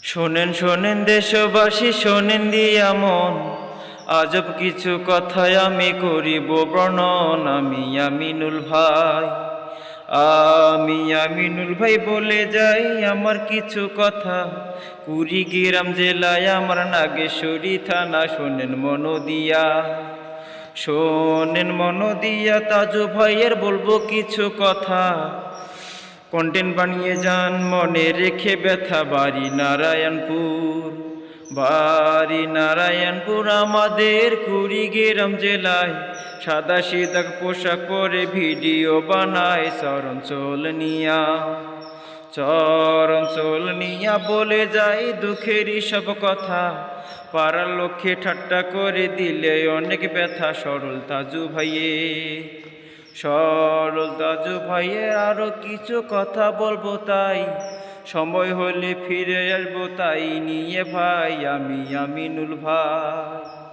শোনেন শোনেন দেশবাসী, শোনেন দিয়া মন, আজব কিছু কথায় আমি করিব বর্ণন। আমি আমিনুল ভাই বলে যাই আমার কিছু কথা। কুড়িগ্রাম জেলায় আমার নাগেশ্বরী থানা। শোনেন মন দিয়া তাজু ভাইয়ের বলবো কিছু কথা। কন্টেন্ট বানিয়ে যান মনে রেখে ব্যথা। বাড়ি নারায়ণপুর আমাদের কুড়িগ্রাম জেলায়। সাদা সিধা পোশাক পরে ভিডিও বানায় চরঞ্চল নিয়া বলে যাই দুঃখেরই সব কথা। পাড়ার লক্ষ্যে ঠাট্টা করে দিলে অনেক ব্যথা। সরল তাজু ভাইয়ের আরো কিছু কথা বলবো, তাই সময় হলে ফিরে আসবো তাই নিয়ে ভাই। আমি আমিনুল ভাই।